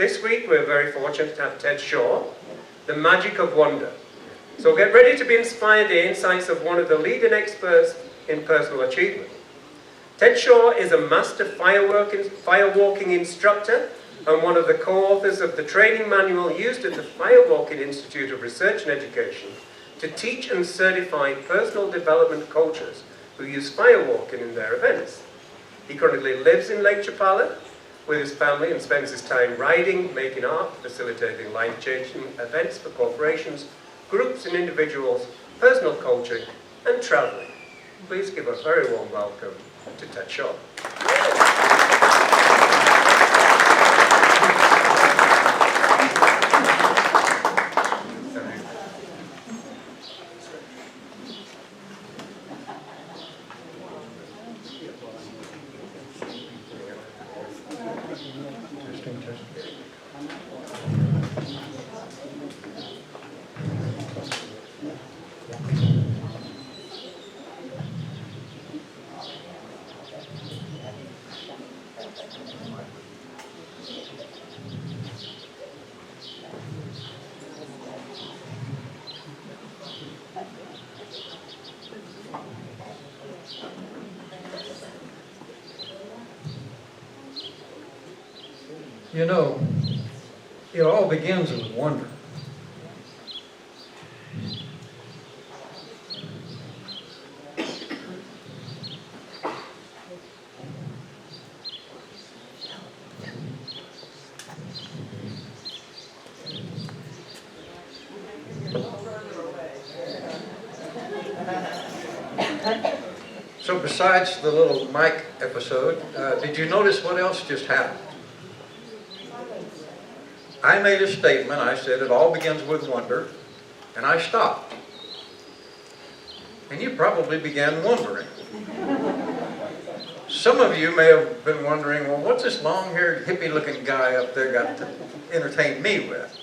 This week we're very fortunate to have Ted Shaw, The Magic of Wonder. So get ready to be inspired by the insights of one of the leading experts in personal achievement. Ted Shaw is a Master Firewalking Instructor and one of the co-authors of the training manual used at the Firewalking Institute of Research and Education to teach and certify personal development coaches who use firewalking in their events. He currently lives in Lake Chapala with his family and spends his time writing, making art, facilitating life-changing events for corporations, groups and individuals, personal coaching, and traveling. Please give a very warm welcome to Ted Shaw. You know, it all begins with wonder. So besides the little mic episode, did you notice what else just happened? I made a statement, I said it all begins with wonder, and I stopped. And you probably began wondering. Some of you may have been wondering, well, what's this long-haired, hippie-looking guy up there got to entertain me with?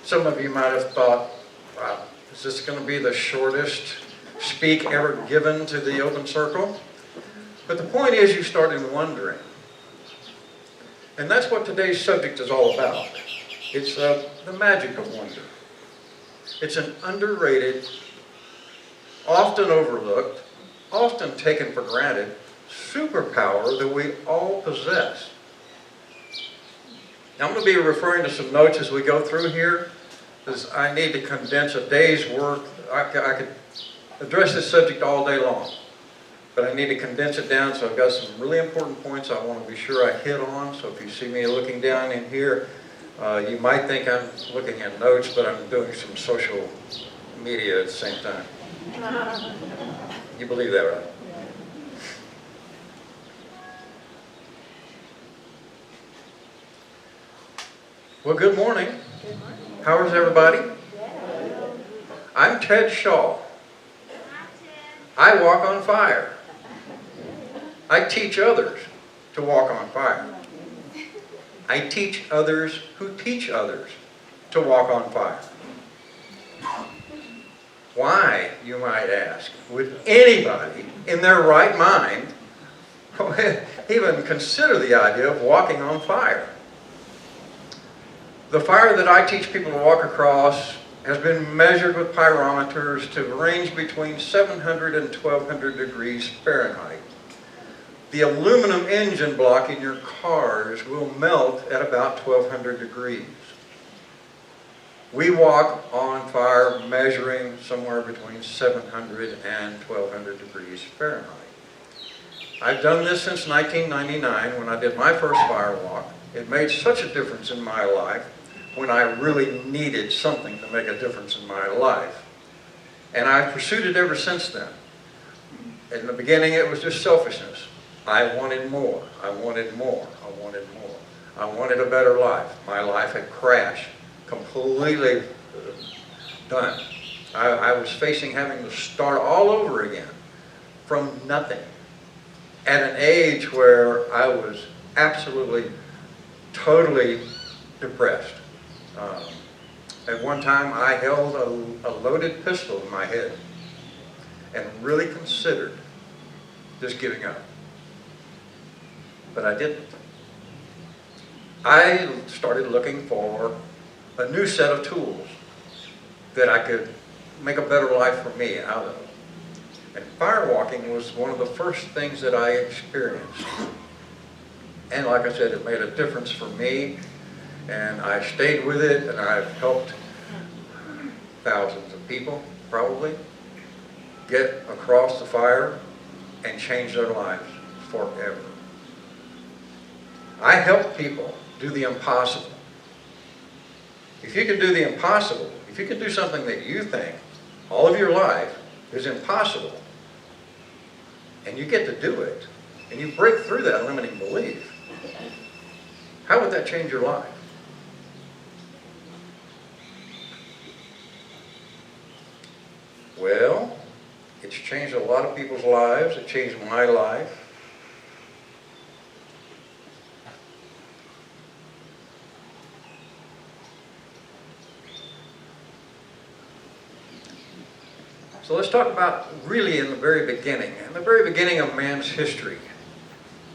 Some of you might have thought, wow, is this going to be the shortest speak ever given to the open circle? But the point is, you started wondering. And that's what today's subject is all about. It's the magic of wonder. It's an underrated, often overlooked, often taken for granted superpower that we all possess. Now, I'm going to be referring to some notes as we go through here, because I need to condense a day's work. I could address this subject all day long, but I need to condense it down, so I've got some really important points I want to be sure I hit on. So if you see me looking down in here, you might think I'm looking at notes, but I'm doing some social media at the same time. You believe that, right? Well, good morning. Good morning. How is everybody? Yeah. I'm Ted Shaw. I walk on fire. I teach others to walk on fire. I teach others who teach others to walk on fire. Why, you might ask, would anybody in their right mind even consider the idea of walking on fire? The fire that I teach people to walk across has been measured with pyrometers to range between 700 and 1200 degrees Fahrenheit. The aluminum engine block in your cars will melt at about 1200 degrees. We walk on fire measuring somewhere between 700 and 1200 degrees Fahrenheit. I've done this since 1999 when I did my first fire walk. It made such a difference in my life when I really needed something to make a difference in my life. And I've pursued it ever since then. In the beginning, it was just selfishness. I wanted more. I wanted more. I wanted more. I wanted a better life. My life had crashed, completely done. I was facing having to start all over again from nothing at an age where I was absolutely, totally depressed. At one time, I held a loaded pistol in my head and really considered just giving up. But I didn't. I started looking for a new set of tools that I could make a better life for me out of. And firewalking was one of the first things that I experienced. And like I said, it made a difference for me, and I stayed with it, and I've helped thousands of people, probably, get across the fire and change their lives forever. I help people do the impossible. If you can do the impossible, if you can do something that you think all of your life is impossible, and you get to do it, and you break through that limiting belief, how would that change your life? Well, it's changed a lot of people's lives. It changed my life. So let's talk about really in the very beginning of man's history,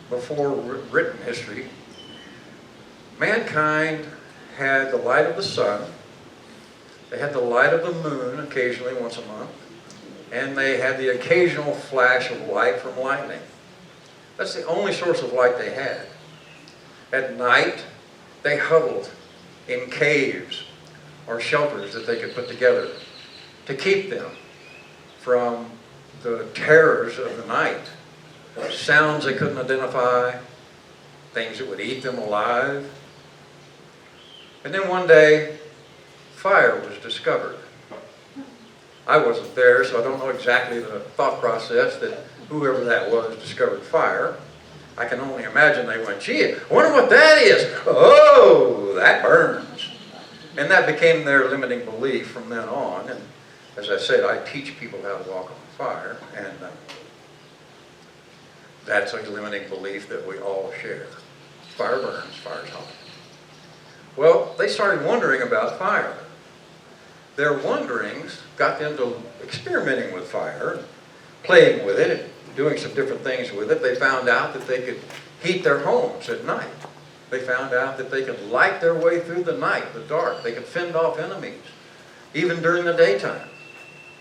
before written history. Mankind had the light of the sun, they had the light of the moon occasionally once a month, and they had the occasional flash of light from lightning. That's the only source of light they had. At night, they huddled in caves or shelters that they could put together to keep them from the terrors of the night. Sounds they couldn't identify, things that would eat them alive. And then one day, fire was discovered. I wasn't there, so I don't know exactly the thought process that whoever that was discovered fire. I can only imagine they went, gee, I wonder what that is. Oh, that burns. And that became their limiting belief from then on. And as I said, I teach people how to walk on fire, and that's a limiting belief that we all share. Fire burns, fire's hot. Well, they started wondering about fire. Their wonderings got them to experimenting with fire, playing with it, and doing some different things with it. They found out that they could heat their homes at night. They found out that they could light their way through the night, the dark. They could fend off enemies, even during the daytime.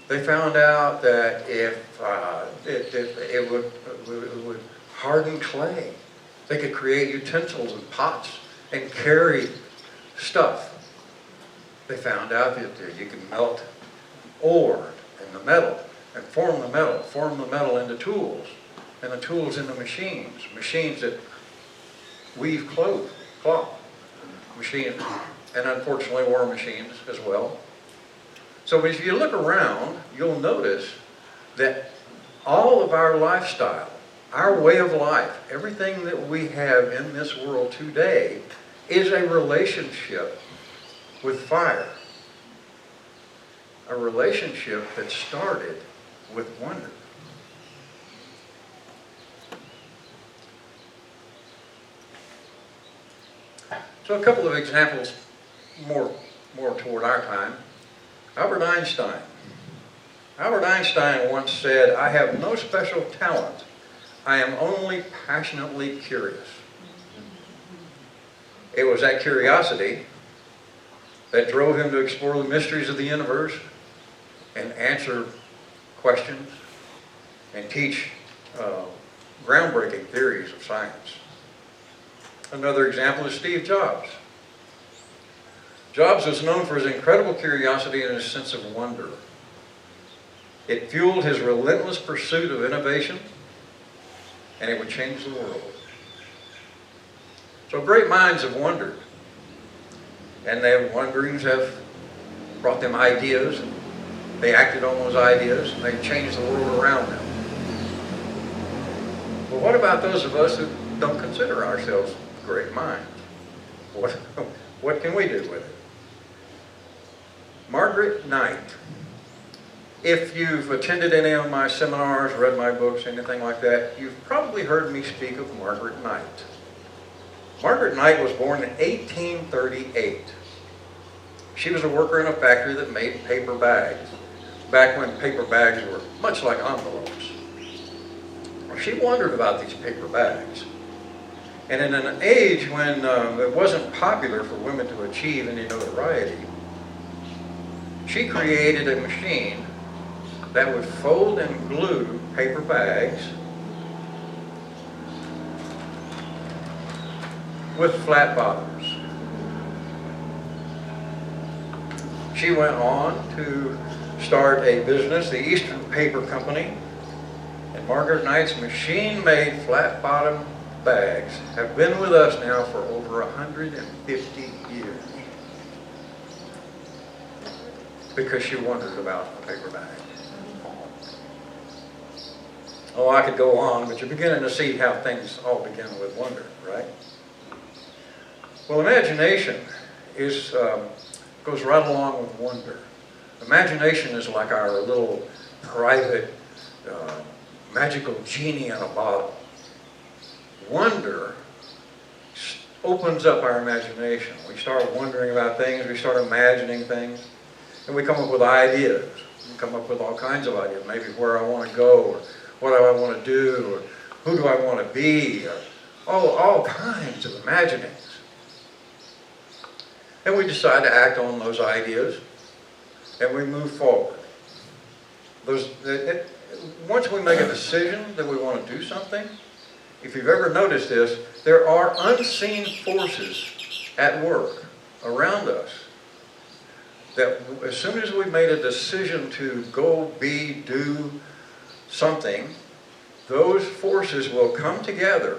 They found out that if it would harden clay, they could create utensils and pots and carry stuff. They found out that you can melt ore in the metal and form the metal into tools, and the tools into machines that weave cloth, machines, and unfortunately war machines as well. So if you look around, you'll notice that all of our lifestyle, our way of life, everything that we have in this world today is a relationship with fire. A relationship that started with wonder. So a couple of examples more toward our time. Albert Einstein. Albert Einstein once said, "I have no special talent. I am only passionately curious." It was that curiosity that drove him to explore the mysteries of the universe and answer questions and teach groundbreaking theories of science. Another example is Steve Jobs. Jobs was known for his incredible curiosity and his sense of wonder. It fueled his relentless pursuit of innovation, and it would change the world. So great minds have wondered, and their wonderings have brought them ideas, and they acted on those ideas, and they changed the world around them. But what about those of us who don't consider ourselves great minds? What can we do with it? Margaret Knight. If you've attended any of my seminars, read my books, anything like that, you've probably heard me speak of Margaret Knight. Margaret Knight was born in 1838. She was a worker in a factory that made paper bags, back when paper bags were much like envelopes. Well, she wondered about these paper bags. And in an age when it wasn't popular for women to achieve any notoriety, she created a machine that would fold and glue paper bags with flat bottoms. She went on to start a business, the Eastern Paper Company, and Margaret Knight's machine-made flat bottom bags have been with us now for over 150 years because she wondered about a paper bag. Oh, I could go on, but you're beginning to see how things all begin with wonder, right? Well, imagination is goes right along with wonder. Imagination is like our little private magical genie in a bottle. Wonder opens up our imagination. We start wondering about things, we start imagining things, and we come up with ideas. We come up with all kinds of ideas, maybe where I want to go, or what do I want to do, or who do I want to be, or all kinds of imaginings. And we decide to act on those ideas, and we move forward. Once we make a decision that we want to do something, if you've ever noticed this, there are unseen forces at work around us that as soon as we made a decision to go, be, do something, those forces will come together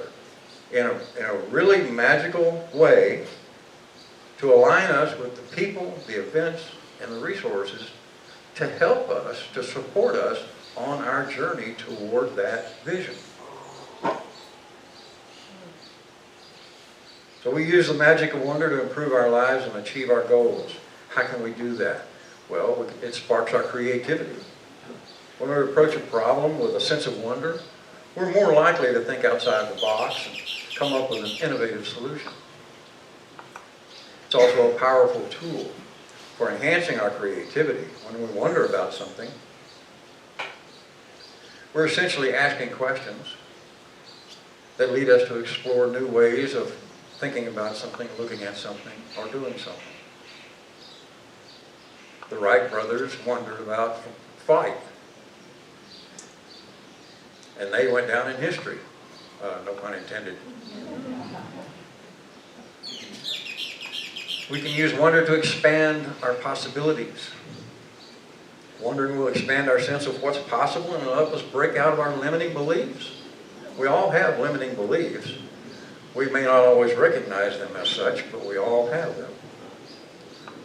in a really magical way to align us with the people, the events, and the resources to help us, to support us on our journey toward that vision. So we use the magic of wonder to improve our lives and achieve our goals. How can we do that? Well, it sparks our creativity. When we approach a problem with a sense of wonder, we're more likely to think outside the box and come up with an innovative solution. It's also a powerful tool for enhancing our creativity. When we wonder about something, we're essentially asking questions that lead us to explore new ways of thinking about something, looking at something, or doing something. The Wright brothers wondered about flight, and they went down in history. No pun intended. We can use wonder to expand our possibilities. Wondering will expand our sense of what's possible and will help us break out of our limiting beliefs. We all have limiting beliefs. We may not always recognize them as such, but we all have them.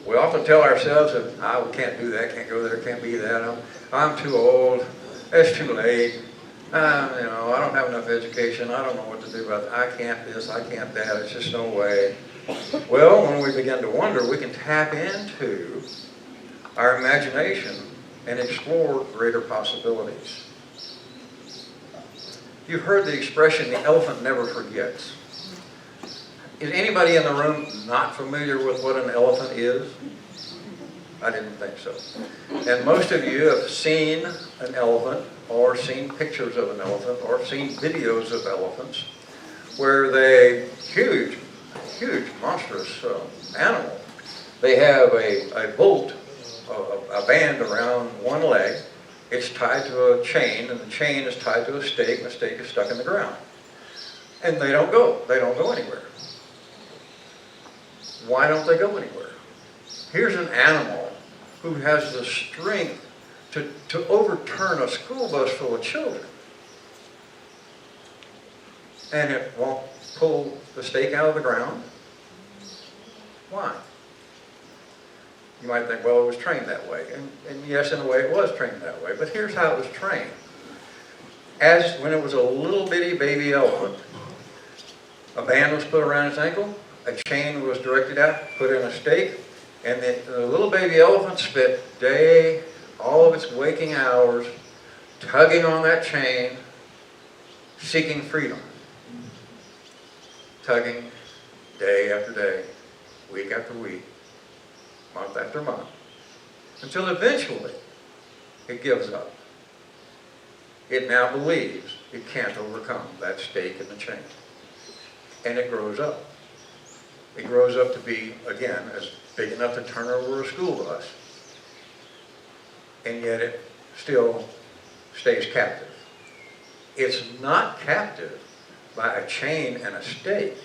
We often tell ourselves that I can't do that, can't go there, can't be that, I'm too old, it's too late, I don't have enough education, I don't know what to do about that, I can't this, I can't that, it's just no way. Well, when we begin to wonder, we can tap into our imagination and explore greater possibilities. You've heard the expression, the elephant never forgets. Is anybody in the room not familiar with what an elephant is? I didn't think so. And most of you have seen an elephant, or seen pictures of an elephant, or seen videos of elephants, where they, huge, monstrous animal. They have a bolt, a band around one leg. It's tied to a chain, and the chain is tied to a stake, and the stake is stuck in the ground. And they don't go anywhere. Why don't they go anywhere? Here's an animal who has the strength to overturn a school bus full of children. And it won't pull the stake out of the ground. Why? You might think, well, it was trained that way. And yes, in a way, it was trained that way. But here's how it was trained. When it was a little bitty baby elephant, a band was put around its ankle, a chain was directed out, put in a stake, and the little baby elephant spent all of its waking hours tugging on that chain, seeking freedom. Tugging day after day, week after week, month after month, until eventually it gives up. It now believes it can't overcome that stake in the chain. and it grows up. It grows up to be, again, as big enough to turn over a school bus. And yet it still stays captive. It's not captive by a chain and a stake.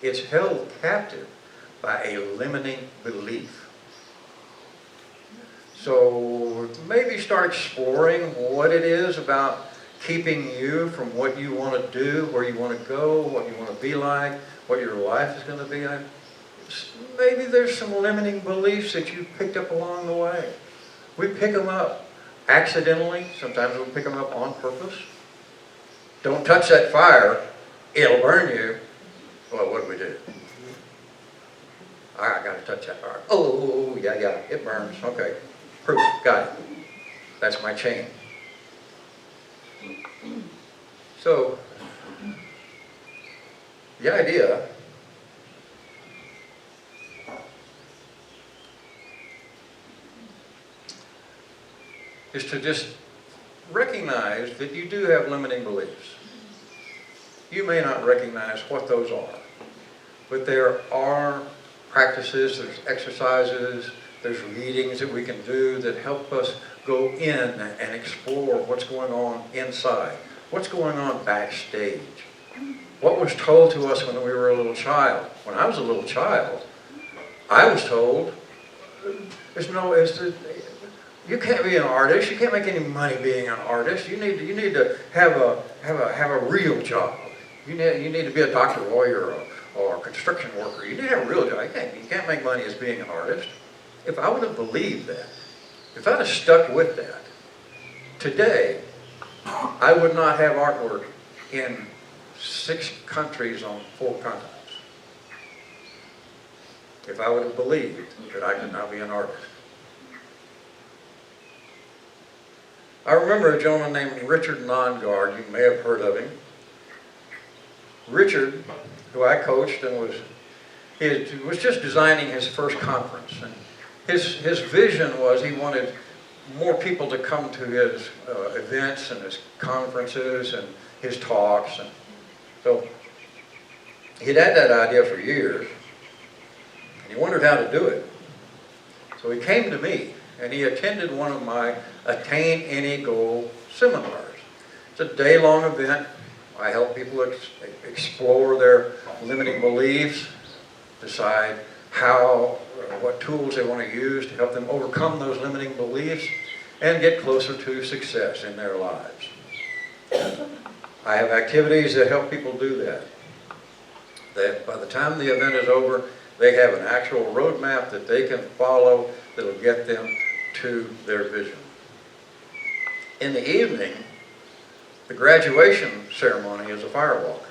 It's held captive by a limiting belief. So maybe start exploring what it is about keeping you from what you want to do, where you want to go, what you want to be like, what your life is going to be like. Maybe there's some limiting beliefs that you picked up along the way. We pick them up accidentally. Sometimes we pick them up on purpose. Don't touch that fire, it'll burn you. Well, what do we do? I got to touch that fire. Oh, yeah, it burns. Okay, proof, got it. That's my chain. So, the idea is to just recognize that you do have limiting beliefs. You may not recognize what those are, but there are practices, there's exercises, there's readings that we can do that help us go in and explore what's going on inside, what's going on backstage. What was told to us when we were a little child? When I was a little child, I was told, you can't be an artist. You can't make any money being an artist. You need to have a real job. You need to be a doctor, lawyer, or a construction worker. You need to have a real job. You can't make money as being an artist. If I would have believed that, if I'd have stuck with that, today I would not have artwork in 6 countries on 4 continents. If I would have believed that I could not be an artist. I remember a gentleman named Richard Nongard. You may have heard of him. Richard, who I coached and was just designing his first conference. And his vision was he wanted more people to come to his events and his conferences and his talks. And so he'd had that idea for years, and he wondered how to do it. So he came to me, and he attended one of my Attain Any Goal seminars. It's a day-long event. I help people explore their limiting beliefs, decide what tools they want to use to help them overcome those limiting beliefs and get closer to success in their lives. I have activities that help people do that. That by the time the event is over, they have an actual roadmap that they can follow that will get them to their vision. In the evening, the graduation ceremony is a firewalk.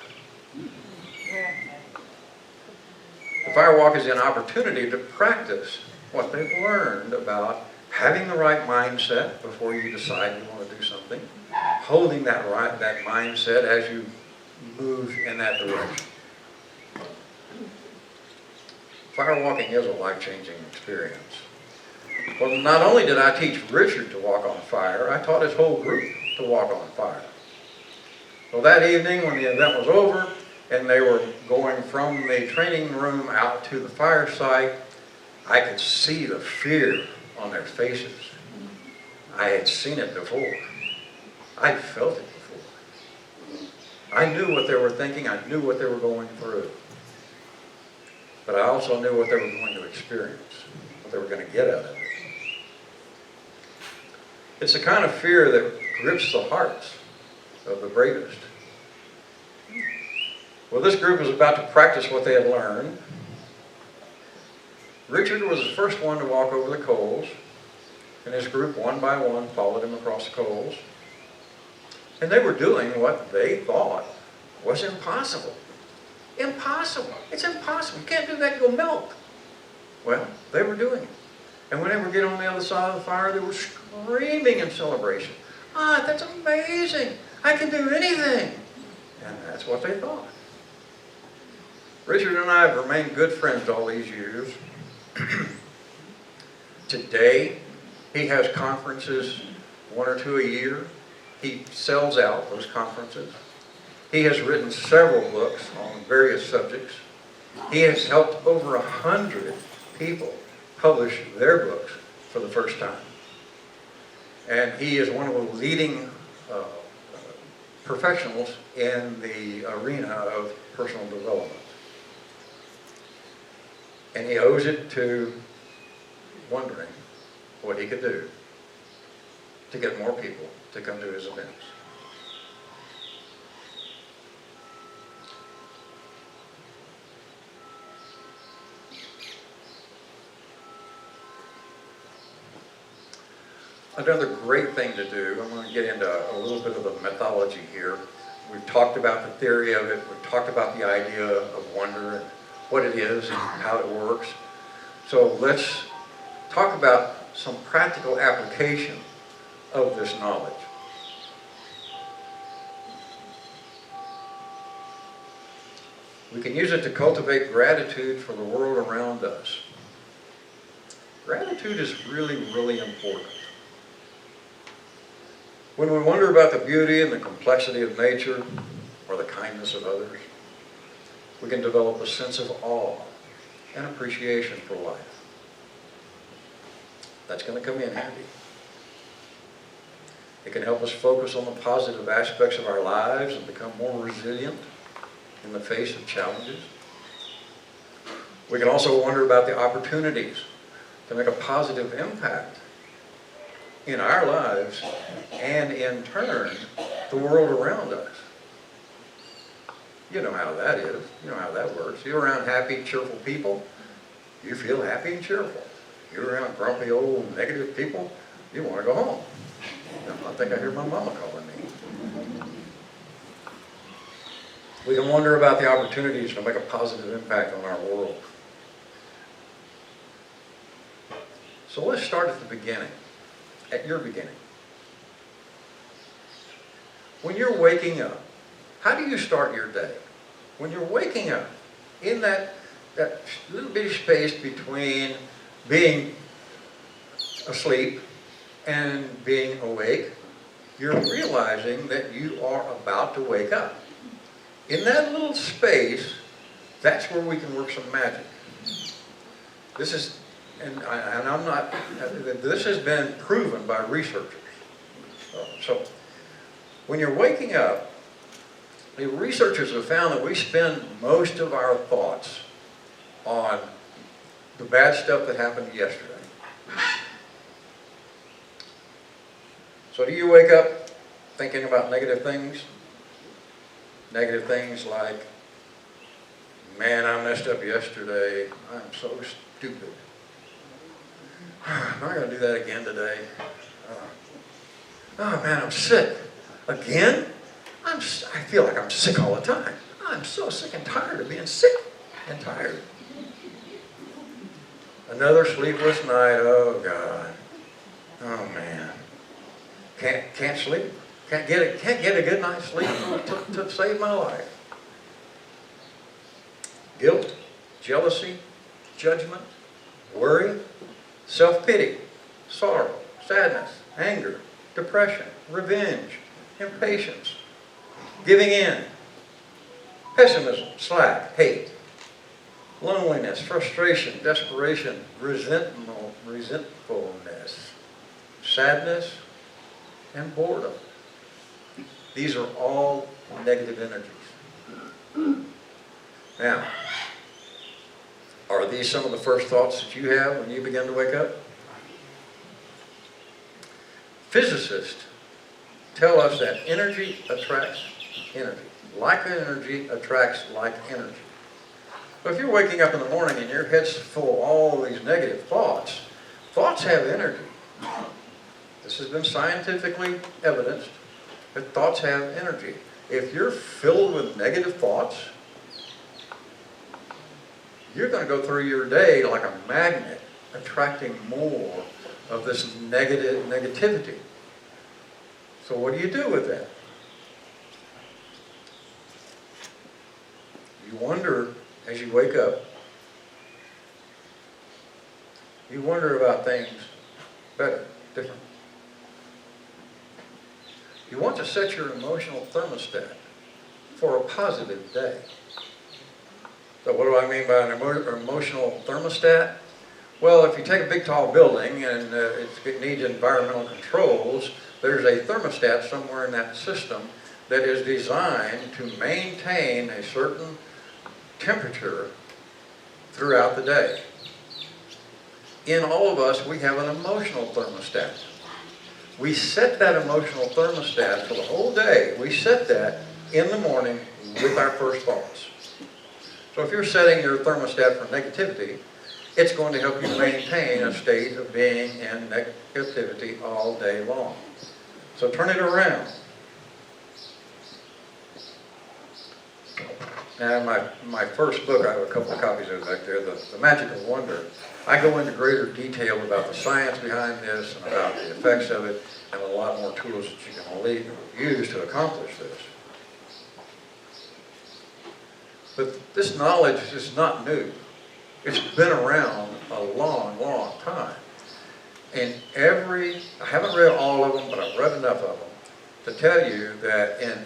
The firewalk is an opportunity to practice what they've learned about having the right mindset before you decide you want to do something, holding that mindset as you move in that direction. Firewalking is a life-changing experience. Well, not only did I teach Richard to walk on fire, I taught his whole group to walk on fire. So that evening when the event was over and they were going from the training room out to the fire site, I could see the fear on their faces. I had seen it before. I felt it before. I knew what they were thinking. I knew what they were going through. But I also knew what they were going to experience, what they were going to get out of it. It's the kind of fear that grips the hearts of the bravest. Well, this group was about to practice what they had learned. Richard was the first one to walk over the coals, and his group, one by one, followed him across the coals. And they were doing what they thought was impossible. Impossible. It's impossible. You can't do that, you'll melt. Well, they were doing it. And when they would get on the other side of the fire, they were screaming in celebration. Ah, that's amazing. I can do anything. And that's what they thought. Richard and I have remained good friends all these years. Today, he has conferences, 1 or 2 a year. He sells out those conferences. He has written several books on various subjects. He has helped over 100 people publish their books for the first time. And he is one of the leading professionals in the arena of personal development. And he owes it to wondering what he could do to get more people to come to his events. Another great thing to do, I'm going to get into a little bit of the methodology here. We've talked about the theory of it, we've talked about the idea of wonder and what it is and how it works. So let's talk about some practical application of this knowledge. We can use it to cultivate gratitude for the world around us. Gratitude is really, really important. When we wonder about the beauty and the complexity of nature or the kindness of others, we can develop a sense of awe and appreciation for life. That's going to come in handy. It can help us focus on the positive aspects of our lives and become more resilient in the face of challenges. We can also wonder about the opportunities to make a positive impact in our lives and in turn the world around us. You know how that is. You know how that works. You're around happy, cheerful people, you feel happy and cheerful. You're around grumpy, old, negative people, you want to go home. I think I hear my mama calling me. We can wonder about the opportunities to make a positive impact on our world. So let's start at the beginning. At your beginning. When you're waking up, how do you start your day? When you're waking up, in that little bitty space between being asleep and being awake, you're realizing that you are about to wake up. In that little space, that's where we can work some magic. This is this has been proven by researchers. So, when you're waking up, the researchers have found that we spend most of our thoughts on the bad stuff that happened yesterday. So do you wake up thinking about negative things? Negative things like, man, I messed up yesterday. I'm so stupid. I'm not going to do that again today. Oh man, I'm sick. Again? I feel like I'm sick all the time. I'm so sick and tired of being sick and tired. Another sleepless night. Oh God. Oh man. Can't sleep. Can't get a good night's sleep to save my life. Guilt, jealousy, judgment, worry, self-pity, sorrow, sadness, anger, depression, revenge, impatience, giving in, pessimism, slack, hate, loneliness, frustration, desperation, resentfulness, sadness, and boredom. These are all negative energies. Now, are these some of the first thoughts that you have when you begin to wake up? Physicists tell us that energy attracts energy. Like energy attracts like energy. So if you're waking up in the morning and your head's full of all these negative thoughts, thoughts have energy. This has been scientifically evidenced that thoughts have energy. If you're filled with negative thoughts, you're going to go through your day like a magnet, attracting more of this negativity. So what do you do with that? You wonder, as you wake up, you wonder about things better, different. You want to set your emotional thermostat for a positive day. So what do I mean by an emotional thermostat? Well, if you take a big tall building and it needs environmental controls, there's a thermostat somewhere in that system that is designed to maintain a certain temperature throughout the day. In all of us, we have an emotional thermostat. We set that emotional thermostat for the whole day. We set that in the morning with our first thoughts. So if you're setting your thermostat for negativity, it's going to help you maintain a state of being in negativity all day long. So turn it around. Now, in my first book, I have a couple of copies of it back there, The Magic of Wonder. I go into greater detail about the science behind this and about the effects of it and a lot more tools that you can use to accomplish this. But this knowledge is not new. It's been around a long, long time. And I haven't read all of them, but I've read enough of them to tell you that in,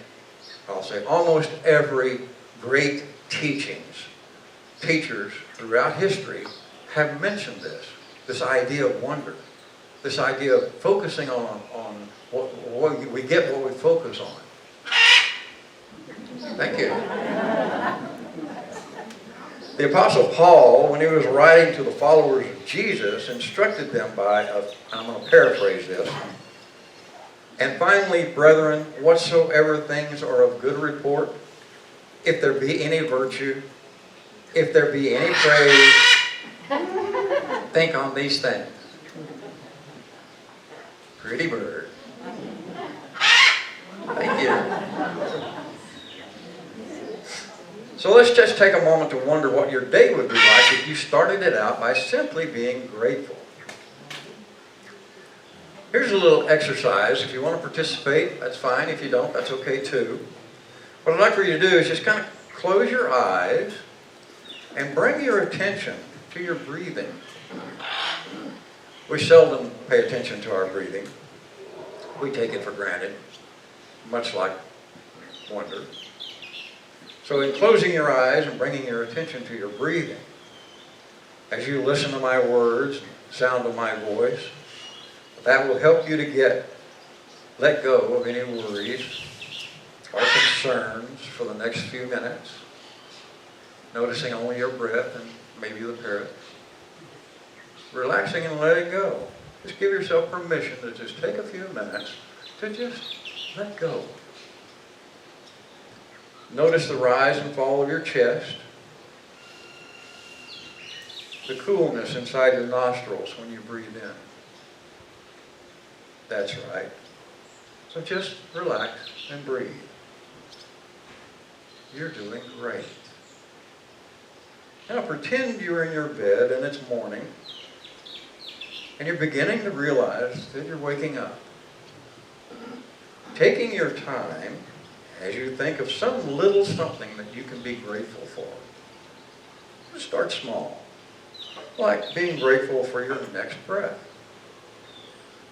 I'll say, almost every great teachers throughout history have mentioned this idea of wonder, this idea of focusing on what we get what we focus on. Thank you. The Apostle Paul, when he was writing to the followers of Jesus, instructed them I'm going to paraphrase this, and finally, brethren, whatsoever things are of good report, if there be any virtue, if there be any praise, think on these things. Pretty bird. Thank you. So let's just take a moment to wonder what your day would be like if you started it out by simply being grateful. Here's a little exercise. If you want to participate, that's fine. If you don't, that's okay too. What I'd like for you to do is just kind of close your eyes and bring your attention to your breathing. We seldom pay attention to our breathing. We take it for granted, much like wonder. So in closing your eyes and bringing your attention to your breathing, as you listen to my words, sound of my voice, that will help you to let go of any worries or concerns for the next few minutes, noticing only your breath and maybe the parrot. Relaxing and letting go. Just give yourself permission to just take a few minutes to just let go. Notice the rise and fall of your chest, the coolness inside your nostrils when you breathe in. That's right. So just relax and breathe. You're doing great. Now pretend you're in your bed and it's morning and you're beginning to realize that you're waking up. Taking your time as you think of some little something that you can be grateful for. Just start small, like being grateful for your next breath.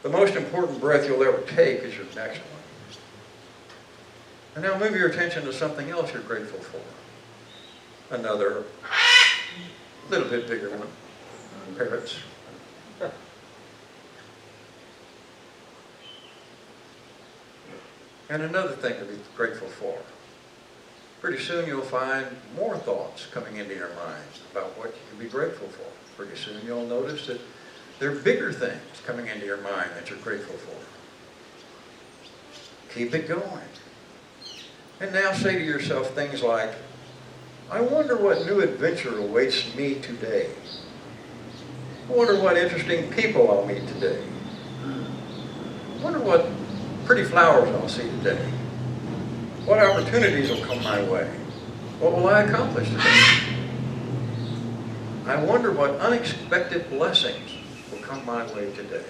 The most important breath you'll ever take is your next one. And now move your attention to something else you're grateful for. Another little bit bigger one. Parrots. And another thing to be grateful for. Pretty soon you'll find more thoughts coming into your mind about what you can be grateful for. Pretty soon you'll notice that there are bigger things coming into your mind that you're grateful for. Keep it going. And now say to yourself things like, I wonder what new adventure awaits me today. I wonder what interesting people I'll meet today. I wonder what pretty flowers I'll see today. What opportunities will come my way? What will I accomplish today? I wonder what unexpected blessings will come my way today.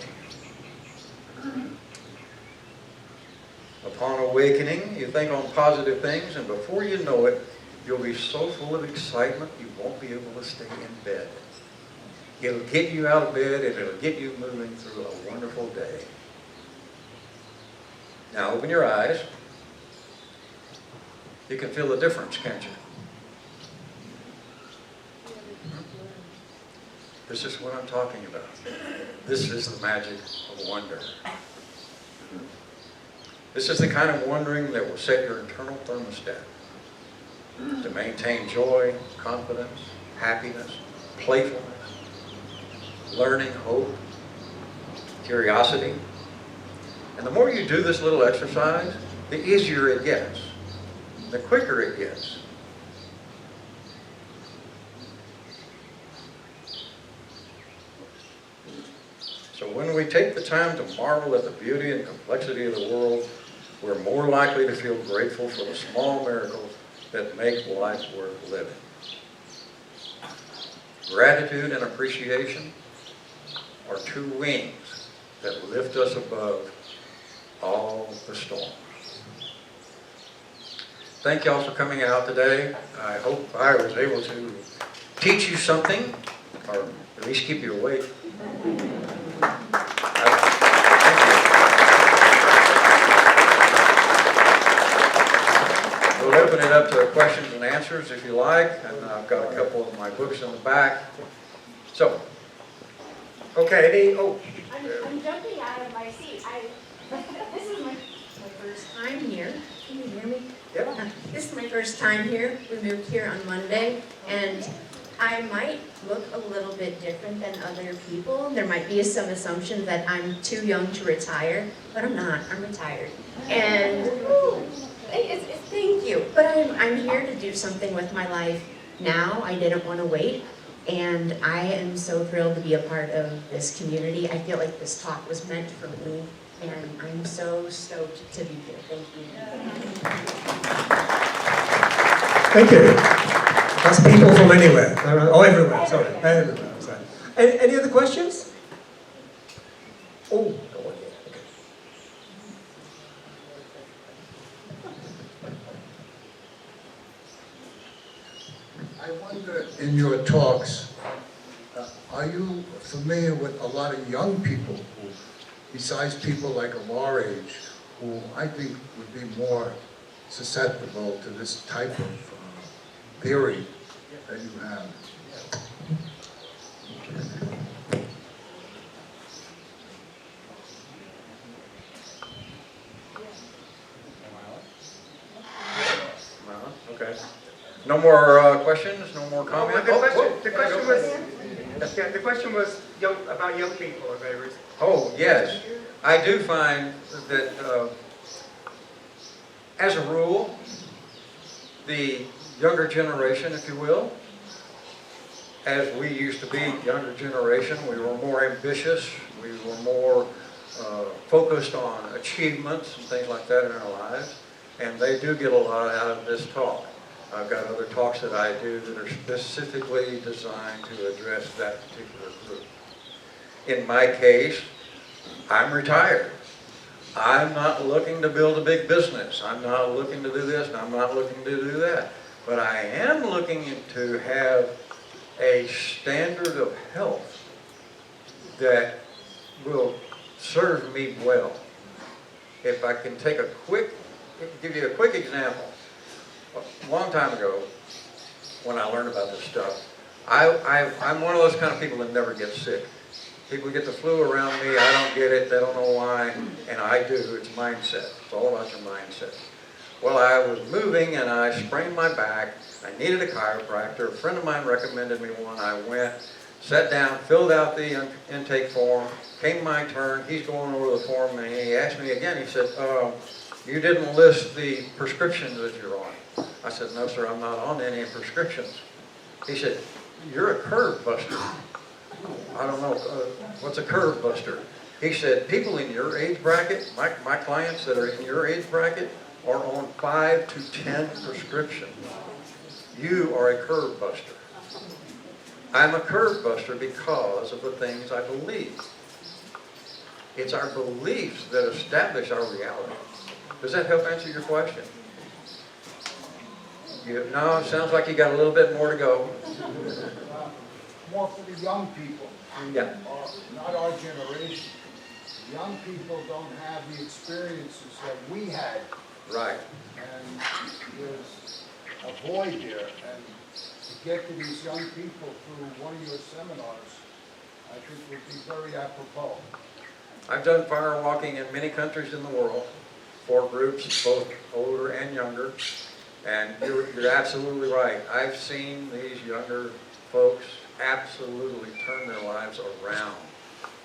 Upon awakening, you think on positive things, and before you know it, you'll be so full of excitement you won't be able to stay in bed. It'll get you out of bed and it'll get you moving through a wonderful day. Now open your eyes. You can feel the difference, can't you? This is what I'm talking about. This is the magic of wonder. This is the kind of wondering that will set your internal thermostat to maintain joy, confidence, happiness, playfulness, learning, hope, curiosity. And the more you do this little exercise, the easier it gets, the quicker it gets. So when we take the time to marvel at the beauty and complexity of the world, we're more likely to feel grateful for the small miracles that make life worth living. Gratitude and appreciation are two wings that lift us above all the storms. Thank y'all for coming out today. I hope I was able to teach you something, or at least keep you awake. We'll open it up to questions and answers if you like, and I've got a couple of my books in the back. So, okay, I'm jumping out of my seat. This is my first time here. Can you hear me? Yeah. This is my first time here. We moved here on Monday, and I might look a little bit different than other people. There might be some assumption that I'm too young to retire, but I'm not. I'm retired. And thank you. But I'm here to do something with my life now. I didn't want to wait. And I am so thrilled to be a part of this community. I feel like this talk was meant for me, and I'm so stoked to be here. Thank you. Thank you. That's people from anywhere. Oh, everywhere, sorry. Everywhere, sorry. Any other questions? Oh, go on, yeah, okay. I wonder, in your talks, are you familiar with a lot of young people who, besides people like of our age, who I think would be more susceptible to this type of theory that you have? okay. No more questions? No more comments? The question was about young people. Oh, yes. I do find that, as a rule, the younger generation, if you will, as we used to be, younger generation, we were more ambitious, we were more focused on achievements and things like that in our lives, and they do get a lot out of this talk. I've got other talks that I do that are specifically designed to address that particular group. In my case, I'm retired. I'm not looking to build a big business. I'm not looking to do this, and I'm not looking to do that. But I am looking to have a standard of health that will serve me well. If I can take give you a quick example. A long time ago, when I learned about this stuff, I'm one of those kind of people that never get sick. People get the flu around me, I don't get it, they don't know why, and I do. It's mindset. It's all about your mindset. Well, I was moving and I sprained my back. I needed a chiropractor. A friend of mine recommended me one. I went, sat down, filled out the intake form. Came my turn. He's going over the form and he asked me again. He said, you didn't list the prescriptions that you're on. I said, no, sir, I'm not on any prescriptions. He said, you're a curve buster. I don't know, what's a curve buster? He said, people in your age bracket, my clients that are in your age bracket, are on 5 to 10 prescriptions. You are a curve buster. I'm a curve buster because of the things I believe. It's our beliefs that establish our reality. Does that help answer your question? No, it sounds like you got a little bit more to go. More for the young people, Yeah. not our generation. Young people don't have the experiences that we had. Right. And there's a void here, and to get to these young people through one of your seminars, I think would be very apropos. I've done firewalking in many countries in the world, for groups, both older and younger, and you're absolutely right. I've seen these younger folks absolutely turn their lives around,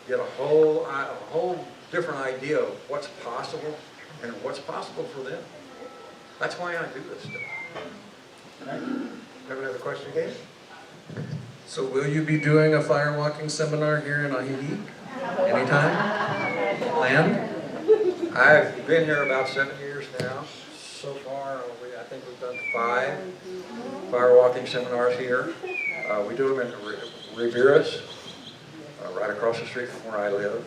get a whole different idea of what's possible and what's possible for them. That's why I do this stuff. Have another question again? So will you be doing a firewalking seminar here in Ahiti? Anytime? Planned? I've been here about 7 years now. So far, I think we've done 5 firewalking seminars here. We do them in Riberas, right across the street from where I live.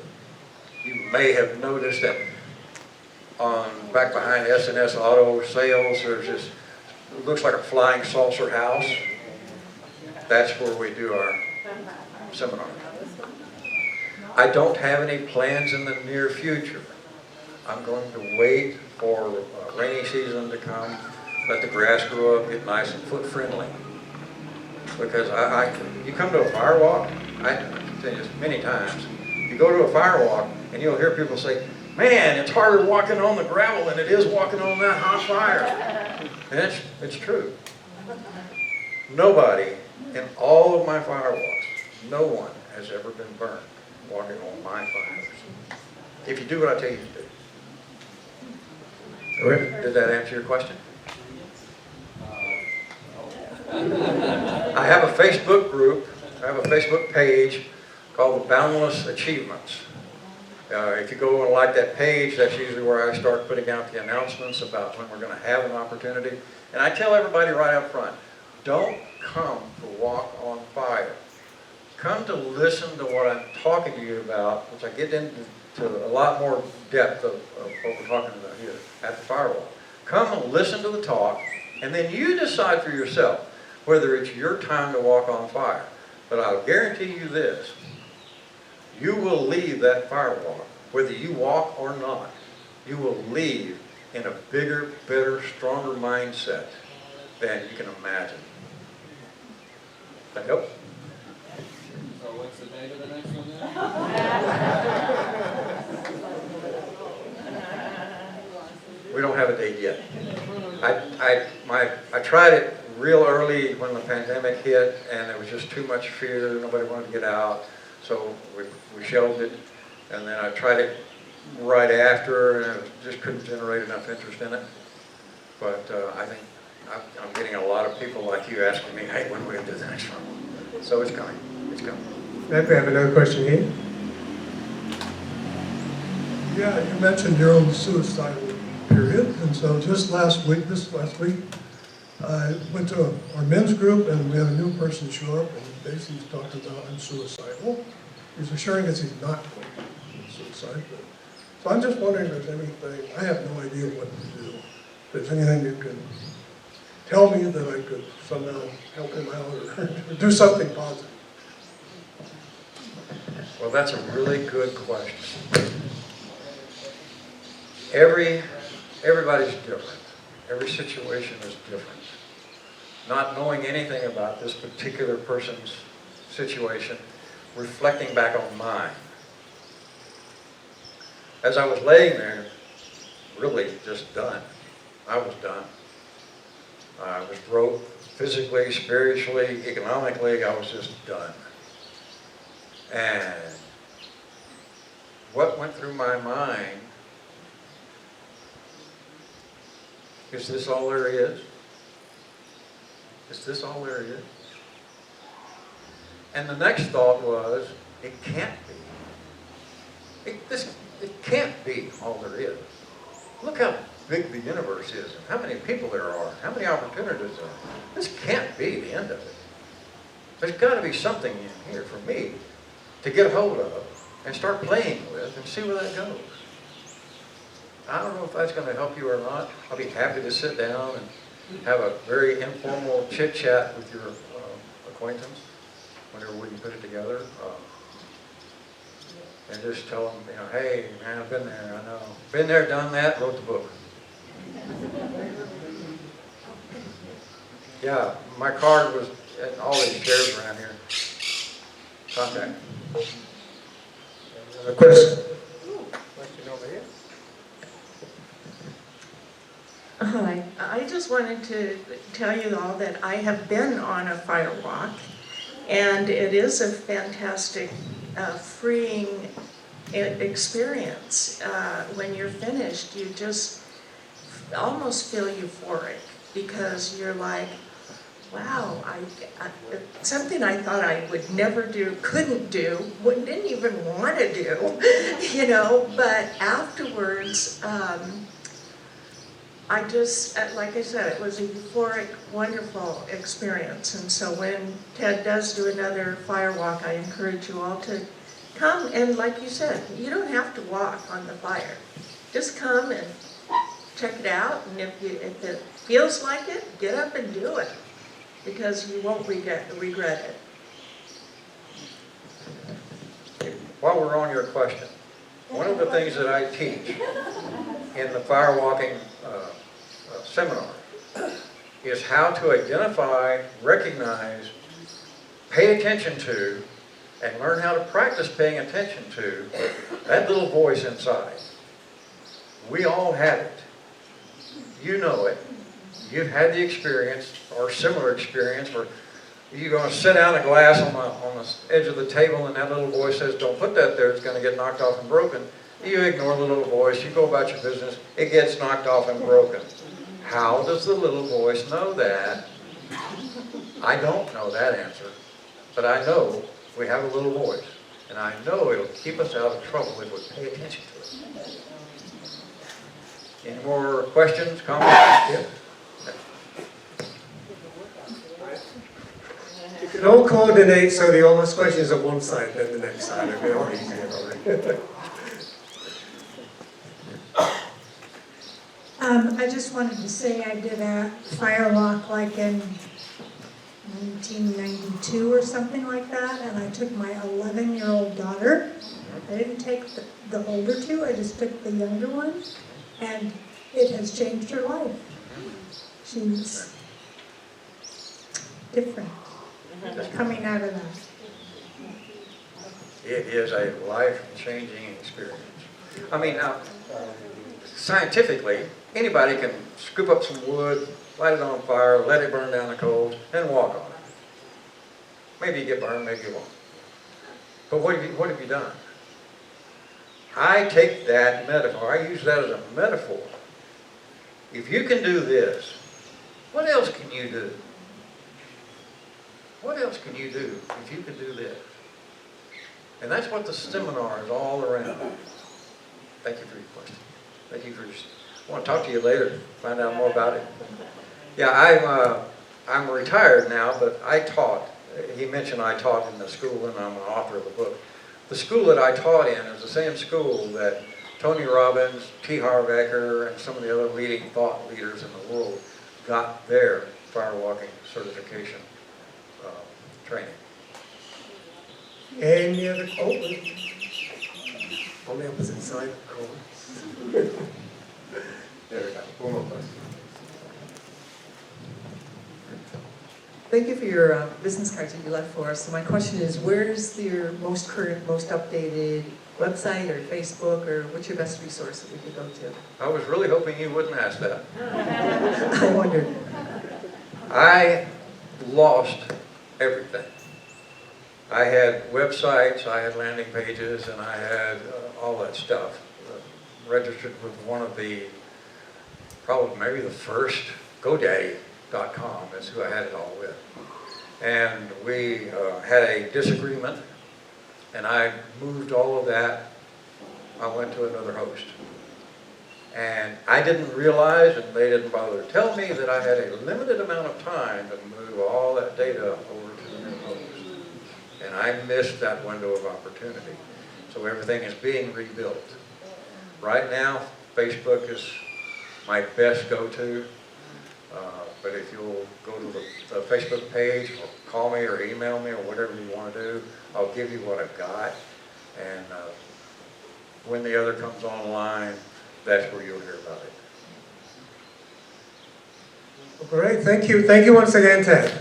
You may have noticed that back behind S&S Auto Sales, there's this, it looks like a flying saucer house. That's where we do our seminar. I don't have any plans in the near future. I'm going to wait for rainy season to come, let the grass grow up, get nice and foot friendly. Because you come to a firewalk, I tell you this many times, you go to a firewalk and you'll hear people say, man, it's harder walking on the gravel than it is walking on that hot fire. And it's true. Nobody in all of my firewalks, no one has ever been burned walking on my fires. If you do what I tell you to do. Did that answer your question? I have a Facebook group, I have a Facebook page called the Boundless Achievements. If you go and like that page, that's usually where I start putting out the announcements about when we're going to have an opportunity. And I tell everybody right up front, don't come to walk on fire. Come to listen to what I'm talking to you about, which I get into a lot more depth of what we're talking about here at the firewall. Come and listen to the talk, and then you decide for yourself whether it's your time to walk on fire. But I'll guarantee you this, you will leave that firewall, whether you walk or not, you will leave in a bigger, better, stronger mindset than you can imagine. That help? So what's the date of the next one then? We don't have a date yet. I tried it real early when the pandemic hit, and there was just too much fear. Nobody wanted to get out, so we shelved it. And then I tried it right after, and I just couldn't generate enough interest in it. But I think I'm getting a lot of people like you asking me, hey, when are we going to do the next one? So it's coming. It's coming. Maybe we have another question here. Yeah, you mentioned your own suicidal period, and so this last week, I went to our men's group, and we had a new person show up, and basically he's talking about I'm suicidal. He's assuring us he's not going to commit suicide. So I'm just wondering if there's anything, I have no idea what to do. If there's anything you can tell me that I could somehow help him out or do something positive. Well, that's a really good question. Everybody's different. Every situation is different. Not knowing anything about this particular person's situation, reflecting back on mine. As I was laying there, really just done. I was done. I was broke physically, spiritually, economically. I was just done. And what went through my mind, is this all there is? Is this all there is? And the next thought was, it can't be. It can't be all there is. Look how big the universe is, and how many people there are, how many opportunities there are. This can't be the end of it. There's got to be something in here for me to get a hold of and start playing with and see where that goes. I don't know if that's going to help you or not. I'll be happy to sit down and have a very informal chit-chat with your acquaintance whenever we can put it together. And just tell them, hey, man, I've been there, I know. Been there, done that, wrote the book. Yeah, my card was in all these chairs around here. Contact. A question? Question over here. Hi, I just wanted to tell you all that I have been on a fire walk, and it is a fantastic, freeing experience. When you're finished, you just almost feel euphoric because you're like, wow, something I thought I would never do, couldn't do, didn't even want to do, you know, but afterwards, I just, like I said, it was a euphoric, wonderful experience. And so when Ted does do another fire walk, I encourage you all to come. And like you said, you don't have to walk on the fire. Just come and check it out. And if it feels like it, get up and do it, because you won't regret it. While we're on your question, one of the things that I teach in the firewalking seminar is how to identify, recognize, pay attention to, and learn how to practice paying attention to that little voice inside. We all have it. You know it. You've had the experience or similar experience where you're going to set down a glass on the edge of the table and that little voice says, don't put that there, it's going to get knocked off and broken. You ignore the little voice, you go about your business, it gets knocked off and broken. How does the little voice know that? I don't know that answer, but I know we have a little voice, and I know it'll keep us out of trouble if we pay attention to it. Any more questions, comments? Yeah. You can all coordinate so the almost questions are one side, then the next side. It'll be all easier, probably. I just wanted to say I did a fire walk like in 1992 or something like that, and I took my 11-year-old daughter. I didn't take the older two, I just took the younger one, and it has changed her life. She's different coming out of that. It is a life-changing experience. I mean, now, scientifically, anybody can scoop up some wood, light it on fire, let it burn down the coals, and walk on it. Maybe you get burned, maybe you won't. But what have you done? I take that metaphor, I use that as a metaphor. If you can do this, what else can you do? What else can you do if you can do this? And that's what the seminar is all around. Thank you for your question. Thank you for your... I want to talk to you later, find out more about it. Yeah, I'm retired now, but I taught. He mentioned I taught in the school, and I'm an author of a book. The school that I taught in is the same school that Tony Robbins, Harv Eker, and some of the other leading thought leaders in the world got their firewalking certification training. Any other on the opposite side? There we go. One more question. Thank you for your business cards that you left for us. So my question is, where's your most current, most updated website or Facebook, or what's your best resource that we could go to? I was really hoping you wouldn't ask that. I wondered. I lost everything. I had websites, I had landing pages, and I had all that stuff. Registered with one of the, probably maybe the first, GoDaddy.com is who I had it all with. And we had a disagreement, and I moved all of that. I went to another host. And I didn't realize, and they didn't bother to tell me, that I had a limited amount of time to move all that data over to the new host. And I missed that window of opportunity. So everything is being rebuilt. Right now, Facebook is my best go-to. But if you'll go to the Facebook page, or call me or email me or whatever you want to do, I'll give you what I've got. And when the other comes online, that's where you'll hear about it. Great, thank you once again, Ted.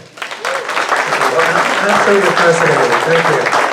Absolutely fascinating, thank you.